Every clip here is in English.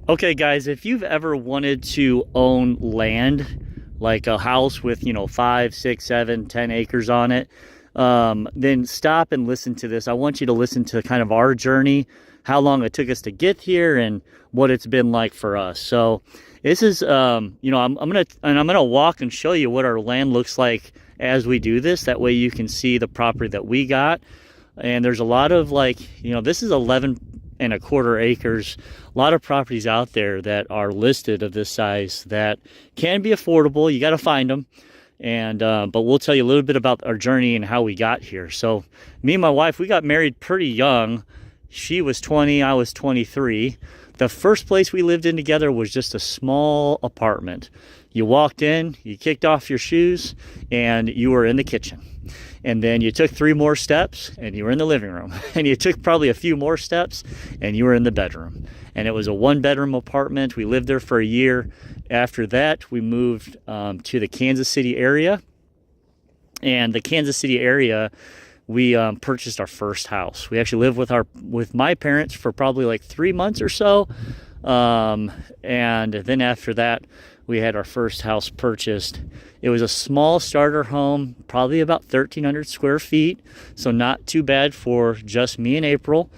Okay, guys, if you've ever wanted to own land, like a house with, 5, 6, 7, 10 acres on it, then stop and listen to this. I want you to listen to kind of our journey, how long it took us to get here, and what it's been like for us. So this is, I'm gonna walk and show you what our land looks like as we do this. That way you can see the property that we got. And there's a lot of this is 11 and a quarter acres. A lot of properties out there that are listed of this size that can be affordable. You got to find them. And but we'll tell you a little bit about our journey and how we got here. So me and my wife, we got married pretty young. She was 20, I was 23. The first place we lived in together was just a small apartment. You walked in, you kicked off your shoes, and you were in the kitchen. And then you took 3 more steps and you were in the living room. And you took probably a few more steps and you were in the bedroom. And it was a 1-bedroom apartment. We lived there for a year. After that, we moved to the Kansas City area. And the Kansas City area, we purchased our first house. We actually lived with my parents for probably like 3 months or so. And then after that, we had our first house purchased. It was a small starter home, probably about 1,300 square feet, so not too bad for just me and April.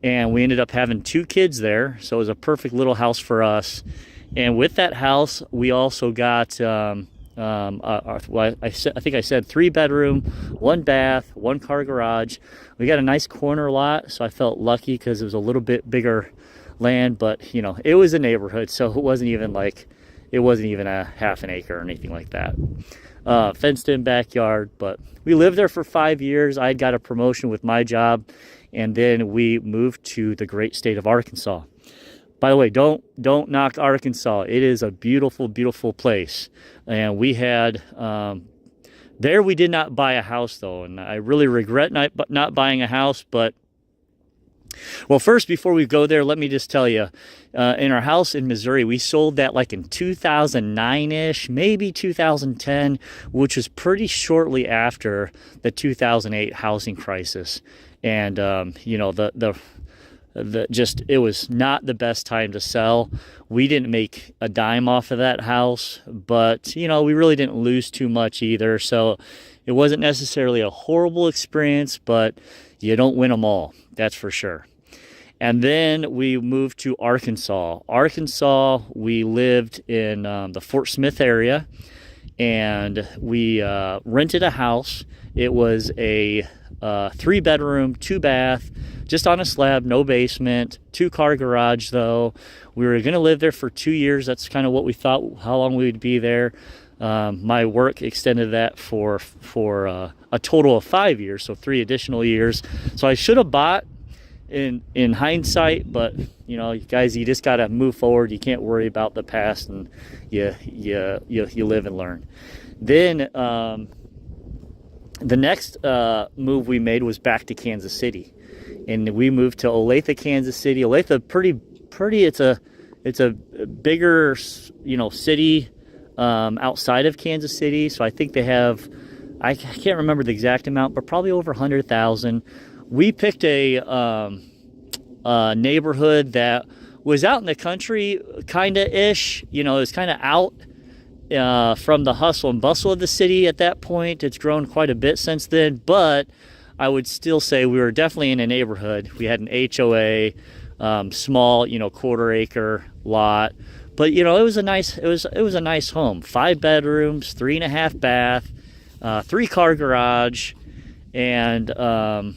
And we ended up having 2 kids there, so it was a perfect little house for us. And with that house, we also got, I think I said 3-bedroom, 1 bath, 1 car garage. We got a nice corner lot, so I felt lucky because it was a little bit bigger land, but it was a neighborhood, so it wasn't even a half an acre or anything like that. Fenced in backyard, but we lived there for 5 years. I got a promotion with my job, and then we moved to the great state of Arkansas. By the way, don't knock Arkansas. It is a beautiful, beautiful place. And we had, there we did not buy a house though, and I really regret not buying a house, but well, first, before we go there, let me just tell you, in our house in Missouri, we sold that like in 2009-ish, maybe 2010, which was pretty shortly after the 2008 housing crisis. And, it was not the best time to sell. We didn't make a dime off of that house, but, we really didn't lose too much either. So it wasn't necessarily a horrible experience, but you don't win them all. That's for sure. And then we moved to Arkansas. We lived in the Fort Smith area, and we rented a house. It was a 3-bedroom, 2-bath, just on a slab, no basement, 2-car garage though. We were going to live there for 2 years. That's kind of what we thought, how long we would be there. My work extended that for a total of 5 years, so 3 additional years. So I should have bought in hindsight, but guys, you just got to move forward. You can't worry about the past, and you live and learn. Then the next move we made was back to Kansas City, and we moved to Olathe, Kansas City. Olathe, pretty. It's a bigger city outside of Kansas City. So I think they have, I can't remember the exact amount, but probably over 100,000. We picked a neighborhood that was out in the country, kind of ish. It was kind of out from the hustle and bustle of the city at that point. It's grown quite a bit since then, but I would still say we were definitely in a neighborhood. We had an HOA, small, 1/4 acre lot. But it was a nice home. 5 bedrooms, 3.5 bath, 3-car garage, and a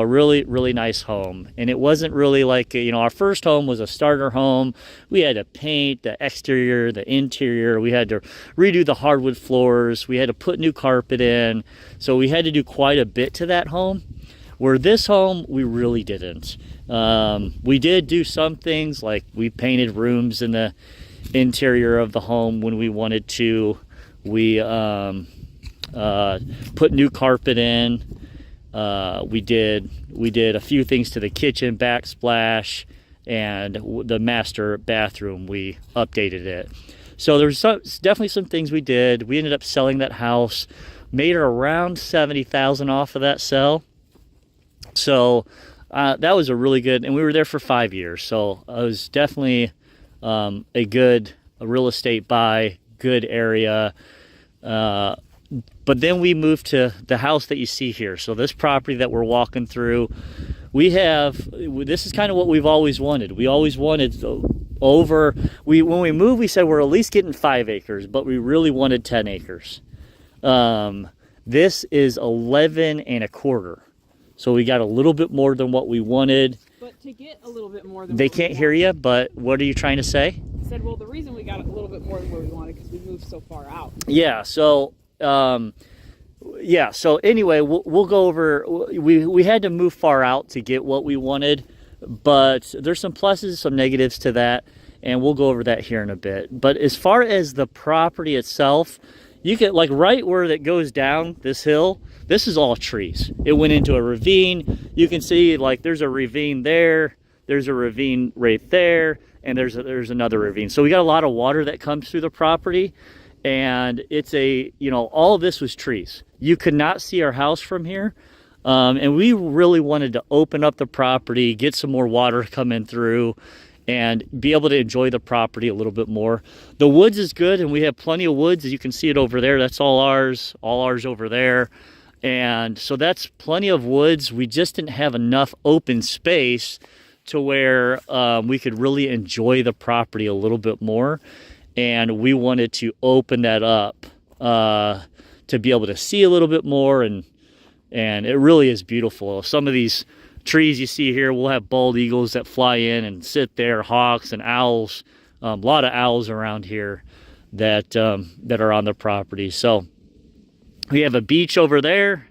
really, really nice home. And it wasn't really like our first home was a starter home. We had to paint the exterior, the interior. We had to redo the hardwood floors. We had to put new carpet in. So we had to do quite a bit to that home. Where this home, we really didn't. We did do some things, like we painted rooms in the interior of the home when we wanted to. We put new carpet in. We did a few things to the kitchen, backsplash, and the master bathroom. We updated it. So there's definitely some things we did. We ended up selling that house, made around $70,000 off of that sell. So that was a really good, and we were there for 5 years. So it was definitely a good real estate buy, good area. But then we moved to the house that you see here. So this property that we're walking through, this is kind of what we've always wanted. We always wanted when we moved, we said we're at least getting 5 acres, but we really wanted 10 acres. This is 11 and a quarter. So we got a little bit more than what we wanted. But to get a little bit more than they can't hear you, but what are you trying to say? I said, well, the reason we got a little bit more than what we wanted because we moved so far out. Yeah. So, So anyway, we'll go over. We had to move far out to get what we wanted, but there's some pluses, some negatives to that, and we'll go over that here in a bit. But as far as the property itself, you get like right where it goes down this hill. This is all trees. It went into a ravine. You can see like there's a ravine there. There's a ravine right there, and there's another ravine. So we got a lot of water that comes through the property, and it's all of this was trees. You could not see our house from here, and we really wanted to open up the property, get some more water coming through, and be able to enjoy the property a little bit more. The woods is good, and we have plenty of woods. You can see it over there. That's all ours over there. And so that's plenty of woods. We just didn't have enough open space to where we could really enjoy the property a little bit more. And we wanted to open that up to be able to see a little bit more. And it really is beautiful. Some of these trees you see here, we'll have bald eagles that fly in and sit there, hawks and owls. A lot of owls around here that are on the property. So we have a beach over there.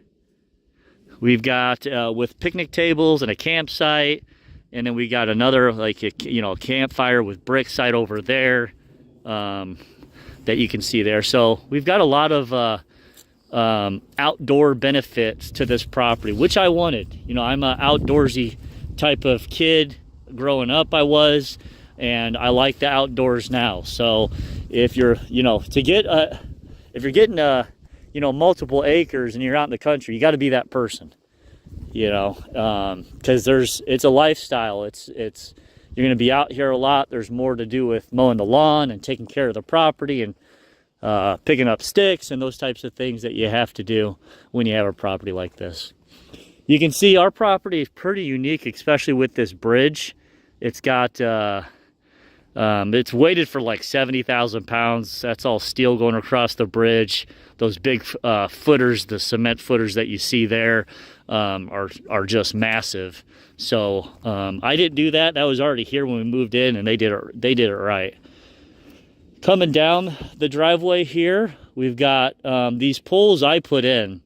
We've got with picnic tables and a campsite, and then we got another like a campfire with brick site over there that you can see there. So we've got a lot of outdoor benefits to this property, which I wanted. I'm an outdoorsy type of kid. Growing up, I was, and I like the outdoors now. So if you're getting multiple acres and you're out in the country, you got to be that person, because it's a lifestyle. You're going to be out here a lot. There's more to do with mowing the lawn and taking care of the property and picking up sticks and those types of things that you have to do when you have a property like this. You can see our property is pretty unique, especially with this bridge. It's got it's weighted for like 70,000 pounds. That's all steel going across the bridge. Those big footers, the cement footers that you see there, are just massive. So I didn't do that. That was already here when we moved in, and they did it right. Coming down the driveway here, we've got these poles I put in,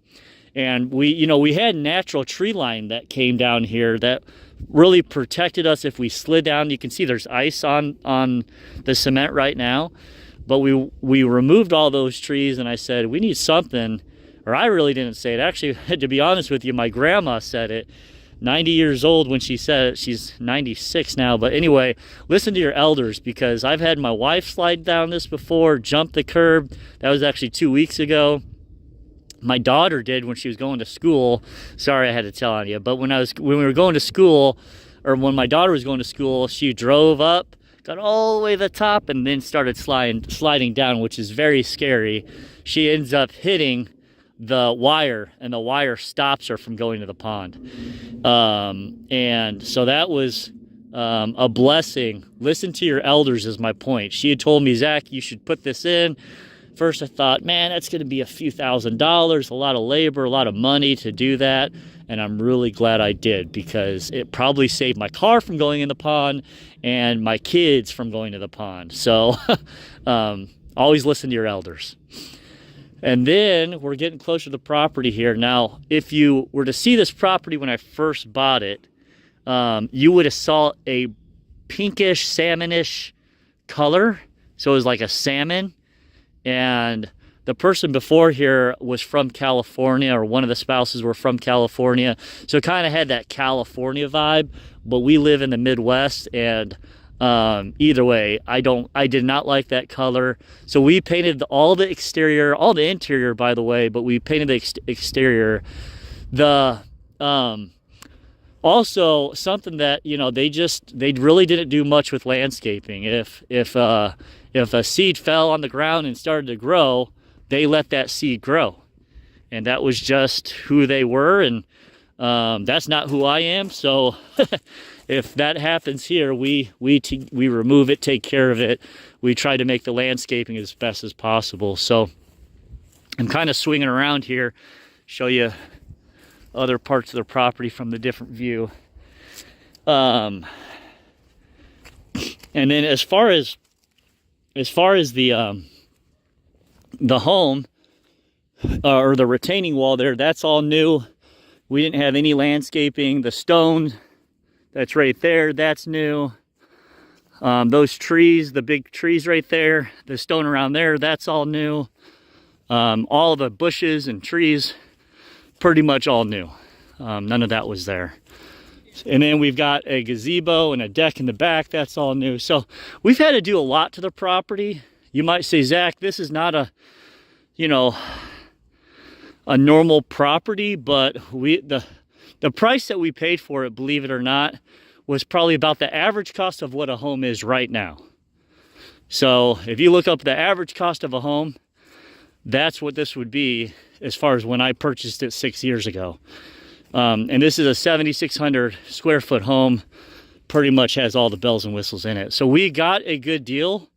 and we had natural tree line that came down here that really protected us if we slid down. You can see there's ice on the cement right now, but we removed all those trees, and I said we need something, or I really didn't say it. Actually, to be honest with you, my grandma said it. 90 years old when she said it. She's 96 now, but anyway, listen to your elders, because I've had my wife slide down this before, jump the curb. That was actually 2 weeks ago. My daughter did when she was going to school. Sorry I had to tell on you, but when we were going to school, or when my daughter was going to school, she drove up, got all the way to the top, and then started sliding down, which is very scary. She ends up hitting the wire, and the wire stops her from going to the pond. And so that was a blessing. Listen to your elders is my point. She had told me, Zach, you should put this in. First I thought, man, that's going to be a few $1,000s, a lot of labor, a lot of money to do that. And I'm really glad I did, because it probably saved my car from going in the pond and my kids from going to the pond. So always listen to your elders. And then we're getting closer to the property here. Now, if you were to see this property when I first bought it, you would have saw a pinkish, salmonish color. So it was like a salmon. And the person before here was from California, or one of the spouses were from California. So it kind of had that California vibe, but we live in the Midwest, and either way, I did not like that color. So we painted all the exterior, all the interior, by the way, but we painted the exterior. The Also, something that, you know, they really didn't do much with landscaping. If a seed fell on the ground and started to grow, they let that seed grow, and that was just who they were. And that's not who I am. So if that happens here, we remove it, take care of it. We try to make the landscaping as best as possible. So I'm kind of swinging around here, show you other parts of the property from the different view. And then as far as the home or the retaining wall there, that's all new. We didn't have any landscaping. The stone that's right there, that's new. Those trees, the big trees right there, the stone around there, that's all new. All the bushes and trees, pretty much all new. None of that was there. And then we've got a gazebo and a deck in the back, that's all new. So we've had to do a lot to the property. You might say, Zach, this is not a, you know, a normal property, but the price that we paid for it, believe it or not, was probably about the average cost of what a home is right now. So if you look up the average cost of a home, that's what this would be as far as when I purchased it 6 years ago. And this is a 7,600 square foot home, pretty much has all the bells and whistles in it. So we got a good deal.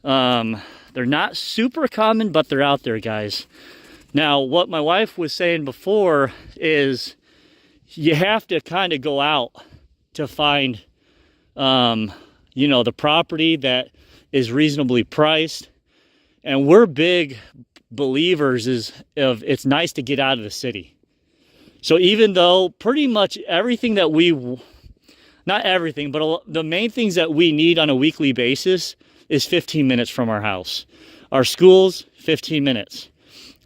They're not super common, but they're out there, guys. Now, what my wife was saying before is you have to kind of go out to find, you know, the property that is reasonably priced. And we're big believers of it's nice to get out of the city. So even though pretty much everything that not everything, but the main things that we need on a weekly basis is 15 minutes from our house. Our schools, 15 minutes.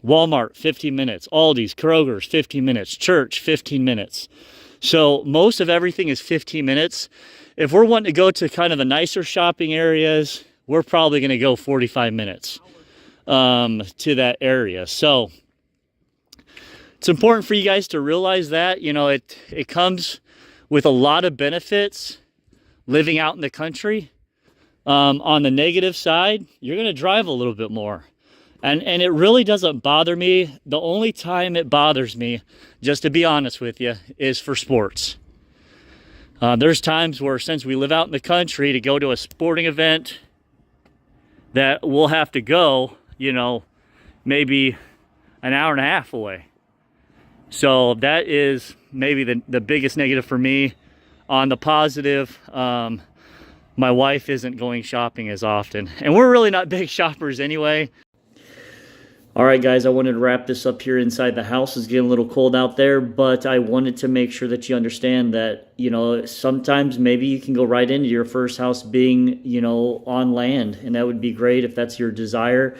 Walmart, 15 minutes. Aldi's, Kroger's, 15 minutes. Church, 15 minutes. So most of everything is 15 minutes. If we're wanting to go to kind of the nicer shopping areas, we're probably going to go 45 minutes to that area. So it's important for you guys to realize that, you know, it comes with a lot of benefits living out in the country. On the negative side, you're going to drive a little bit more. And it really doesn't bother me. The only time it bothers me, just to be honest with you, is for sports. There's times where, since we live out in the country, to go to a sporting event that we'll have to go, you know, maybe an hour and a half away. So that is maybe the biggest negative for me. On the positive, my wife isn't going shopping as often. And we're really not big shoppers anyway. All right, guys, I wanted to wrap this up here inside the house. It's getting a little cold out there, but I wanted to make sure that you understand that, you know, sometimes maybe you can go right into your first house being, you know, on land, and that would be great if that's your desire.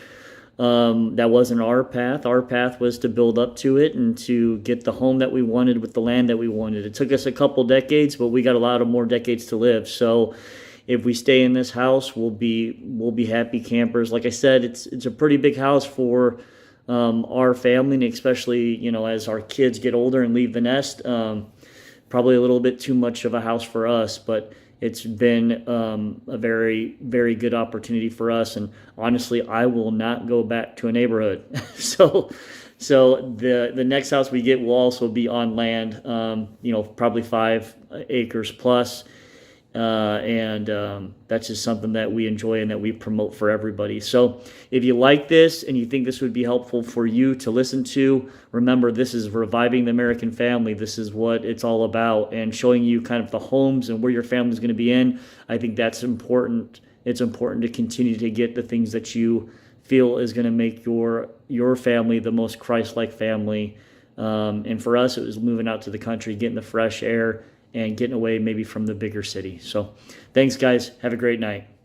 That wasn't our path. Our path was to build up to it and to get the home that we wanted with the land that we wanted. It took us a couple decades, but we got a lot of more decades to live. So if we stay in this house, we'll be happy campers. Like I said, it's a pretty big house for our family, and especially, you know, as our kids get older and leave the nest. Probably a little bit too much of a house for us, but it's been a very, very good opportunity for us. And honestly, I will not go back to a neighborhood. So the next house we get will also be on land, you know, probably 5 acres plus. And that's just something that we enjoy and that we promote for everybody. So if you like this and you think this would be helpful for you to listen to, remember, this is reviving the American family. This is what it's all about, and showing you kind of the homes and where your family is going to be in. I think that's important. It's important to continue to get the things that you feel is going to make your family the most Christ-like family. And for us, it was moving out to the country, getting the fresh air, and getting away maybe from the bigger city. So thanks, guys. Have a great night.